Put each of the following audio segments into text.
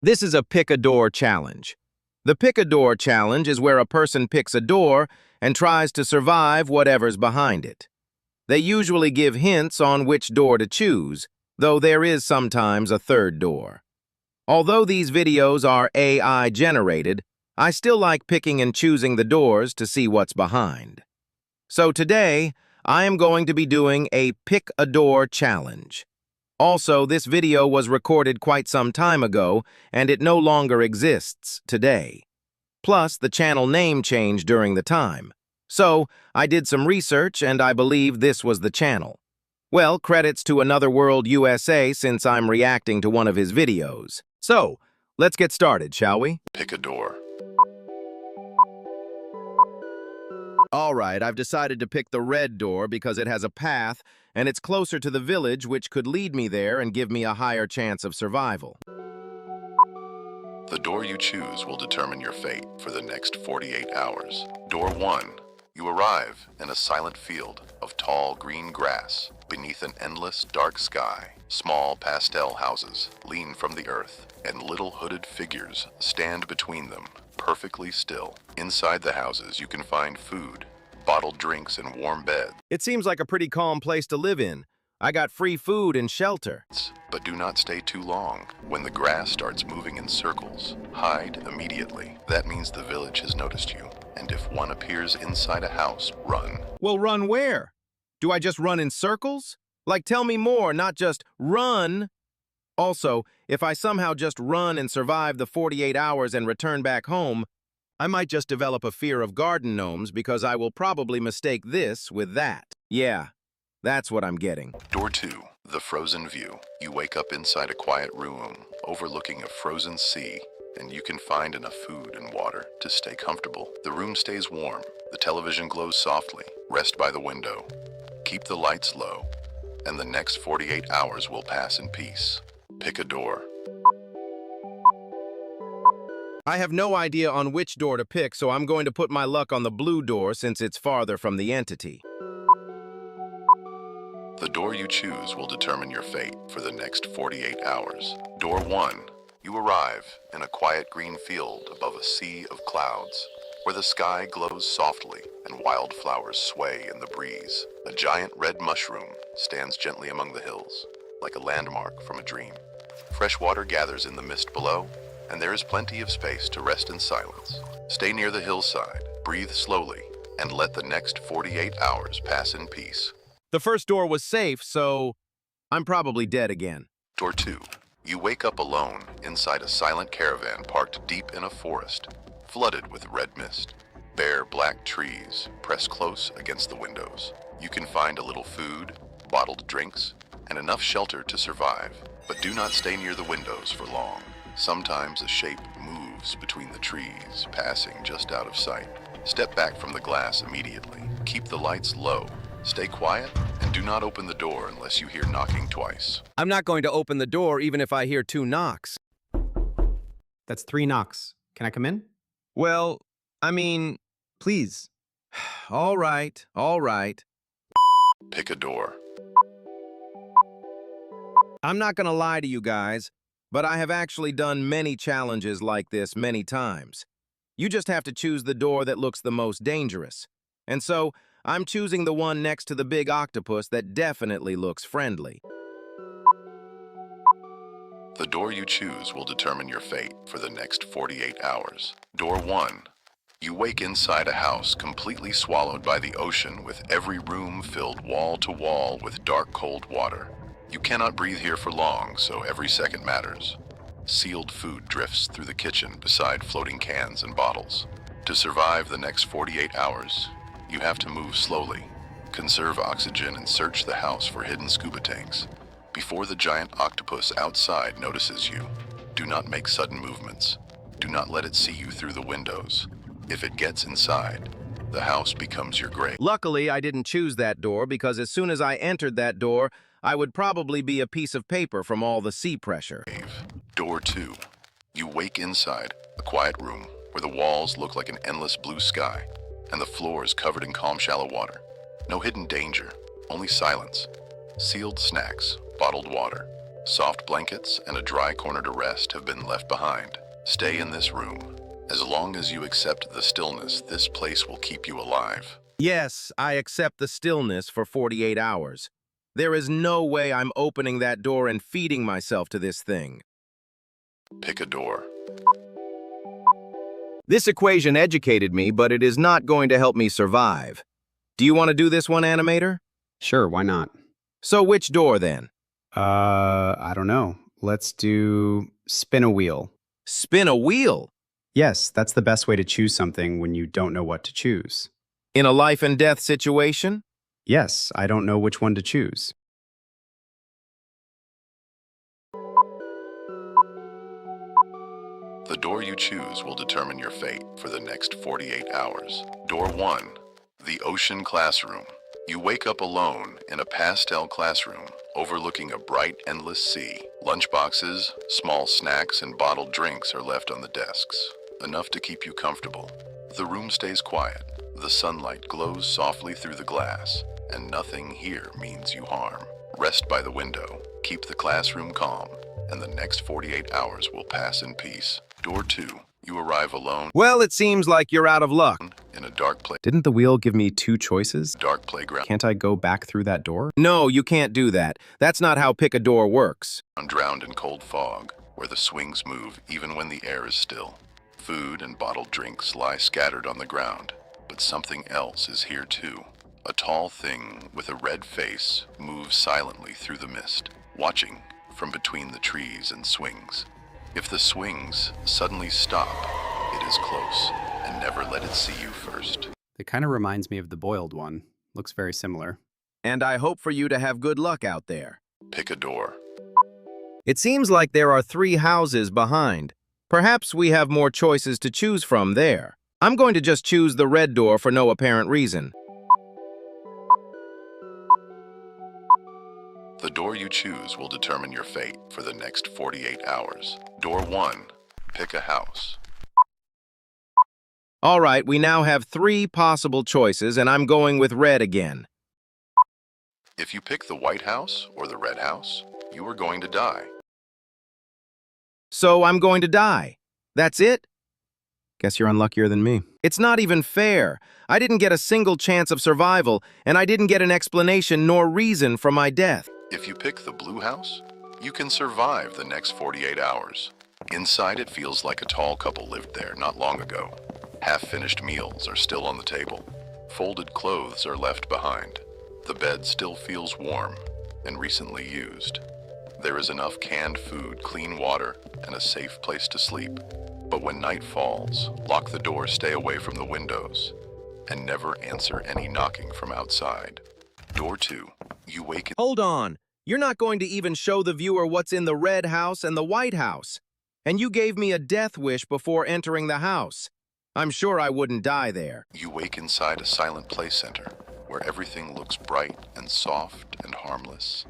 This is a pick a door challenge. The pick a door challenge is where a person picks a door and tries to survive whatever's behind it. They usually give hints on which door to choose, though there is sometimes a third door. Although these videos are AI generated, I still like picking and choosing the doors to see what's behind. So today, I am going to be doing a pick a door challenge. Also, this video was recorded quite some time ago, and it no longer exists today. Plus, the channel name changed during the time. So, I did some research, and I believe this was the channel. Well, credits to Another World USA since I'm reacting to one of his videos. So, let's get started, shall we? Pick a door. All right, I've decided to pick the red door because it has a path, and it's closer to the village, which could lead me there and give me a higher chance of survival. The door you choose will determine your fate for the next 48 hours. Door 1. You arrive in a silent field of tall green grass beneath an endless dark sky. Small pastel houses lean from the earth, and little hooded figures stand between them, perfectly still. Inside the houses, you can find food, bottled drinks, and warm beds. It seems like a pretty calm place to live in. I got free food and shelter. But do not stay too long. When the grass starts moving in circles, hide immediately. That means the village has noticed you, and if one appears inside a house, run. Well, run where? Do I just run in circles? Like, tell me more, not just run. Also, if I somehow just run and survive the 48 hours and return back home, I might just develop a fear of garden gnomes because I will probably mistake this with that. Yeah, that's what I'm getting. Door 2. The frozen view. You wake up inside a quiet room overlooking a frozen sea, and you can find enough food and water to stay comfortable. The room stays warm. The television glows softly. Rest by the window. Keep the lights low, and the next 48 hours will pass in peace. Pick a door. I have no idea on which door to pick, so I'm going to put my luck on the blue door since it's farther from the entity. The door you choose will determine your fate for the next 48 hours. Door 1. You arrive in a quiet green field above a sea of clouds, where the sky glows softly and wildflowers sway in the breeze. A giant red mushroom stands gently among the hills, like a landmark from a dream. Fresh water gathers in the mist below, and there is plenty of space to rest in silence. Stay near the hillside, breathe slowly, and let the next 48 hours pass in peace. The first door was safe, so I'm probably dead again. Door 2. You wake up alone inside a silent caravan parked deep in a forest, flooded with red mist. Bare black trees press close against the windows. You can find a little food, bottled drinks, and enough shelter to survive. But do not stay near the windows for long. Sometimes a shape moves between the trees, passing just out of sight. Step back from the glass immediately. Keep the lights low. Stay quiet, and do not open the door unless you hear knocking twice. I'm not going to open the door even if I hear 2 knocks. That's 3 knocks. Can I come in? Well, I mean, please. All right, all right. Pick a door. I'm not going to lie to you guys, but I have actually done many challenges like this many times. You just have to choose the door that looks the most dangerous. And so, I'm choosing the one next to the big octopus that definitely looks friendly. The door you choose will determine your fate for the next 48 hours. Door 1. You wake inside a house completely swallowed by the ocean, with every room filled wall to wall with dark cold water. You cannot breathe here for long, so every second matters. Sealed food drifts through the kitchen beside floating cans and bottles. To survive the next 48 hours, you have to move slowly, conserve oxygen, and search the house for hidden scuba tanks. Before the giant octopus outside notices you, do not make sudden movements. Do not let it see you through the windows. If it gets inside, the house becomes your grave. Luckily, I didn't choose that door because as soon as I entered that door, I would probably be a piece of paper from all the sea pressure. Door 2. You wake inside a quiet room where the walls look like an endless blue sky, and the floor is covered in calm, shallow water. No hidden danger, only silence. Sealed snacks, bottled water, Soft blankets and a dry corner to rest have been left behind. Stay in this room. As long as you accept the stillness, this place will keep you alive. Yes, I accept the stillness for 48 hours. There is no way I'm opening that door and feeding myself to this thing. Pick a door. This equation educated me, but it is not going to help me survive. Do you want to do this one, Animator? Sure, why not? So which door, then? I don't know. Let's do spin a wheel. Spin a wheel? Yes, that's the best way to choose something when you don't know what to choose. In a life and death situation? Yes, I don't know which one to choose. The door you choose will determine your fate for the next 48 hours. Door 1. The Ocean Classroom. You wake up alone in a pastel classroom overlooking a bright, endless sea. Lunchboxes, small snacks, and bottled drinks are left on the desks, enough to keep you comfortable. The room stays quiet. The sunlight glows softly through the glass, and nothing here means you harm. Rest by the window, keep the classroom calm, and the next 48 hours will pass in peace. Door 2. You arrive alone Well, it seems like you're out of luck. in a dark Didn't the wheel give me 2 choices? playground Can't I go back through that door? No, you can't do that. That's not how pick a door works. drowned in cold fog, where the swings move even when the air is still. Food and bottled drinks lie scattered on the ground, but something else is here too. A tall thing with a red face moves silently through the mist, watching from between the trees and swings. If the swings suddenly stop, it is close, and never let it see you first. It kind of reminds me of the boiled one. Looks very similar. And I hope for you to have good luck out there. Pick a door. It seems like there are 3 houses behind. Perhaps we have more choices to choose from there. I'm going to just choose the red door for no apparent reason. The door you choose will determine your fate for the next 48 hours. Door 1. Pick a house. All right, we now have 3 possible choices, and I'm going with red again. If you pick the white house or the red house, you are going to die. So I'm going to die. That's it? Guess you're unluckier than me. It's not even fair. I didn't get a single chance of survival, and I didn't get an explanation nor reason for my death. If you pick the blue house, you can survive the next 48 hours. Inside, it feels like a tall couple lived there not long ago. Half-finished meals are still on the table. Folded clothes are left behind. The bed still feels warm and recently used. There is enough canned food, clean water, and a safe place to sleep. But when night falls, lock the door, stay away from the windows, and never answer any knocking from outside. Door 2. You wake in Hold on. You're not going to even show the viewer what's in the red house and the white house. And you gave me a death wish before entering the house. I'm sure I wouldn't die there. You wake inside a silent play center where everything looks bright and soft and harmless.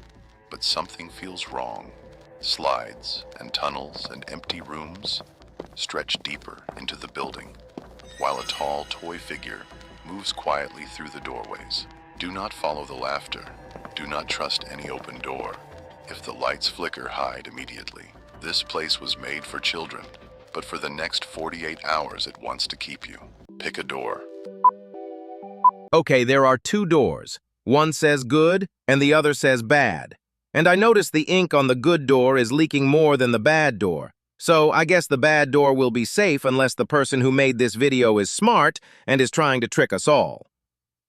But something feels wrong. Slides and tunnels and empty rooms stretch deeper into the building, while a tall toy figure moves quietly through the doorways. Do not follow the laughter. Do not trust any open door. If the lights flicker, hide immediately. This place was made for children, but for the next 48 hours it wants to keep you. Pick a door. Okay, there are 2 doors. One says good, and the other says bad. And I notice the ink on the good door is leaking more than the bad door. So I guess the bad door will be safe unless the person who made this video is smart and is trying to trick us all.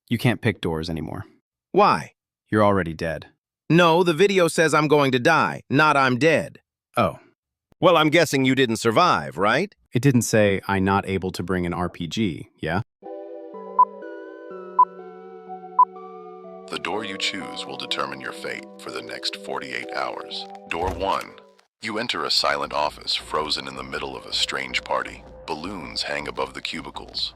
You can't pick doors anymore. Why? You're already dead. No, the video says I'm going to die, not I'm dead. Oh, Well, I'm guessing you didn't survive, right? it didn't say I'm not able to bring an RPG, yeah? The door you choose will determine your fate for the next 48 hours. Door 1. You enter a silent office frozen in the middle of a strange party. Balloons hang above the cubicles.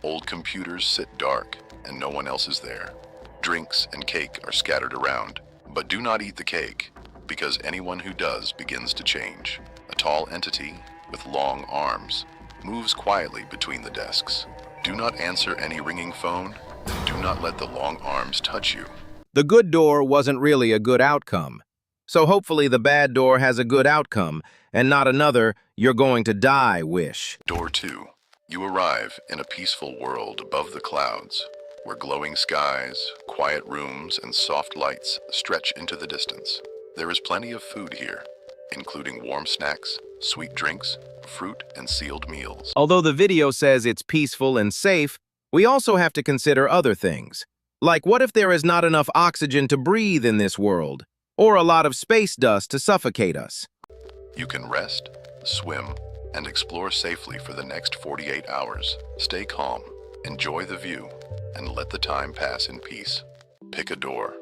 Old computers sit dark, and no one else is there. Drinks and cake are scattered around, but do not eat the cake, because anyone who does begins to change. A tall entity with long arms moves quietly between the desks. Do not answer any ringing phone, and do not let the long arms touch you. The good door wasn't really a good outcome. So hopefully the bad door has a good outcome and not another "you're going to die" wish. Door 2. You arrive in a peaceful world above the clouds, where glowing skies, quiet rooms, and soft lights stretch into the distance. There is plenty of food here, including warm snacks, sweet drinks, fruit, and sealed meals. Although the video says it's peaceful and safe, we also have to consider other things. Like, what if there is not enough oxygen to breathe in this world, or a lot of space dust to suffocate us? You can rest, swim, and explore safely for the next 48 hours. Stay calm, enjoy the view, and let the time pass in peace. Pick a door.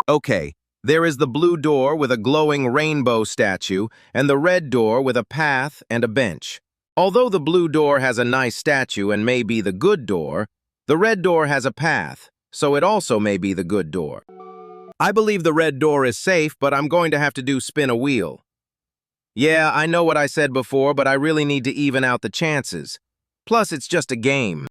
Okay, there is the blue door with a glowing rainbow statue and the red door with a path and a bench. Although the blue door has a nice statue and may be the good door, the red door has a path, so it also may be the good door. I believe the red door is safe, but I'm going to have to do spin a wheel. Yeah, I know what I said before, but I really need to even out the chances. Plus, it's just a game.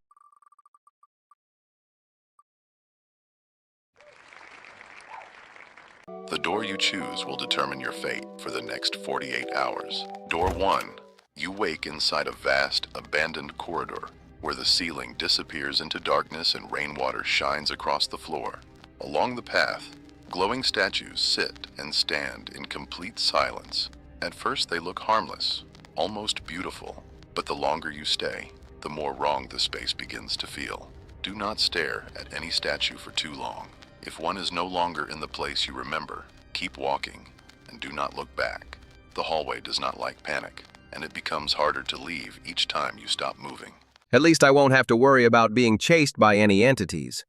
The door you choose will determine your fate for the next 48 hours. Door 1. You wake inside a vast, abandoned corridor where the ceiling disappears into darkness and rainwater shines across the floor. Along the path, glowing statues sit and stand in complete silence. At first they look harmless, almost beautiful, but the longer you stay, the more wrong the space begins to feel. Do not stare at any statue for too long. If one is no longer in the place you remember, keep walking and do not look back. The hallway does not like panic, and it becomes harder to leave each time you stop moving. At least I won't have to worry about being chased by any entities.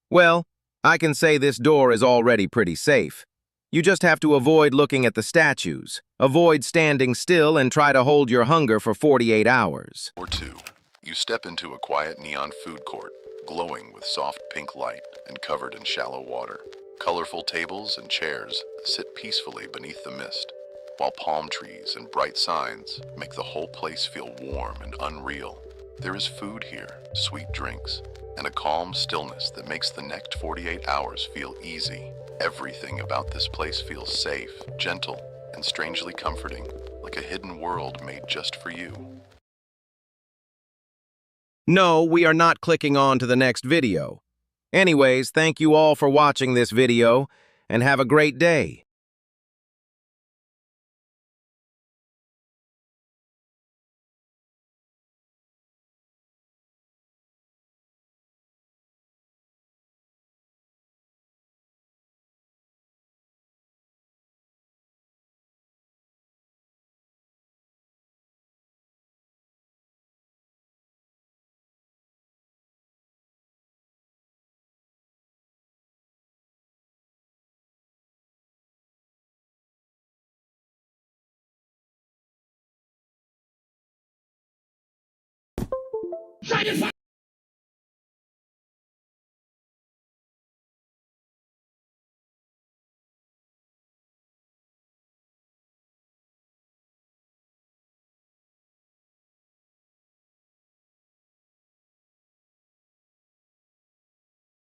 Well, I can say this door is already pretty safe. You just have to avoid looking at the statues, avoid standing still, and try to hold your hunger for 48 hours. Door 2. You step into a quiet neon food court, glowing with soft pink light and covered in shallow water. Colorful tables and chairs sit peacefully beneath the mist, while palm trees and bright signs make the whole place feel warm and unreal. There is food here, sweet drinks, and a calm stillness that makes the next 48 hours feel easy. Everything about this place feels safe, gentle, and strangely comforting, like a hidden world made just for you. No, we are not clicking on to the next video. Anyways, thank you all for watching this video, and have a great day.